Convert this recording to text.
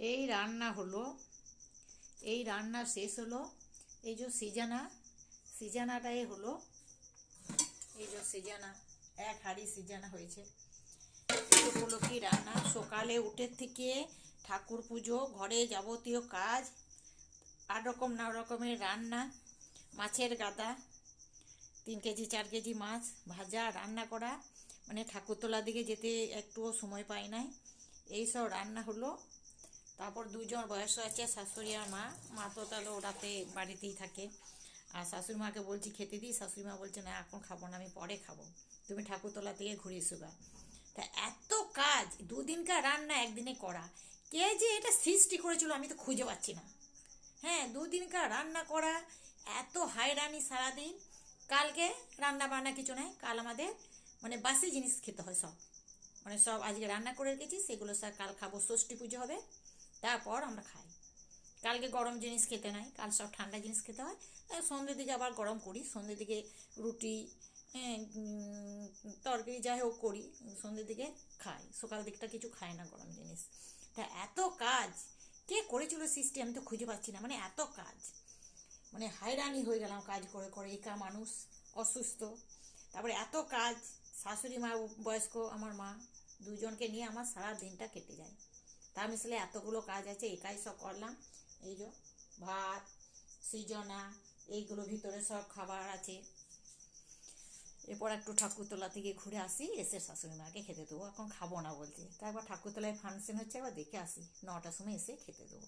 এই রান্না হলো, এই রান্না শেষ হলো। এই যে সিজানাটাই হলো, এই যে সিজানা, এক হাঁড়ি সিজানা হয়েছে। এটা হলো কি রান্না, সকালে উঠে থেকে ঠাকুর পুজো, ঘরে যাবতীয় কাজ, 8 রকমের রান্না, মাছের গাদা, 3 কেজি 4 কেজি মাছ ভাজা, রান্না করা, মানে ঠাকুরতলার দিকে যেতে একটুও সময় পাই নাই। এইসব রান্না হলো। তারপর 2জন বয়স্ক আছে, শাশুড়ি আর মা। মা তো তাহলে ওরাতে বাড়িতেই থাকে। আর শাশুড়ি মাকে বলছি খেতে দিই, শাশুড়ি মা বলছে না এখন খাবো না, আমি পরে খাবো, তুমি ঠাকুরতলা থেকে ঘুরে এসো গা। তা এত কাজ, 2দিনকার রান্না একদিনে করা, কে যে এটা সৃষ্টি করেছিল আমি তো খুঁজে পাচ্ছি না। হ্যাঁ, 2দিনকার রান্না করা, এত হায়রানি সারাদিন। কালকে রান্না বান্না কিছু নাই, কাল আমাদের মানে বাসি জিনিস খেতে হয় সব, মানে সব আজকে রান্না করে রেখেছি, সেগুলো সব কাল খাবো, ষষ্ঠী পুজো হবে, তারপর আমরা খাই। কালকে গরম জিনিস খেতে নাই, কাল সব ঠান্ডা জিনিস খেতে হয়। সন্ধ্যের দিকে আবার গরম করি, সন্ধ্যের দিকে রুটি, তরকারি যাই হোক করি, সন্ধ্যের দিকে খাই, সকাল দিকটা কিছু খাই না গরম জিনিস। তা এত কাজ কে করেছিল সৃষ্টি আমি তো খুঁজে পাচ্ছি না, মানে এত কাজ, মানে হায়রানি হয়ে গেলাম কাজ করে করে, একা মানুষ, অসুস্থ, তারপরে এত কাজ। শাশুড়ি মা বয়স্ক, আমার মা, 2জনকে নিয়ে আমার সারা দিনটা কেটে যায়। তা মিশলে এতগুলো কাজ আছে, একাই সব করলাম। এই যে ভাত, সৃজনা, এইগুলো ভিতরে সব খাবার আছে। এরপর একটু ঠাকুরতলা থেকে ঘুরে আসি, এসে শাশুড়ি মাকে খেতে দেবো, এখন খাবো না বলছে। তারপর ঠাকুরতলায় ফাংশন হচ্ছে, একবার দেখে আসি, 9টার সময় এসে খেতে দেবো।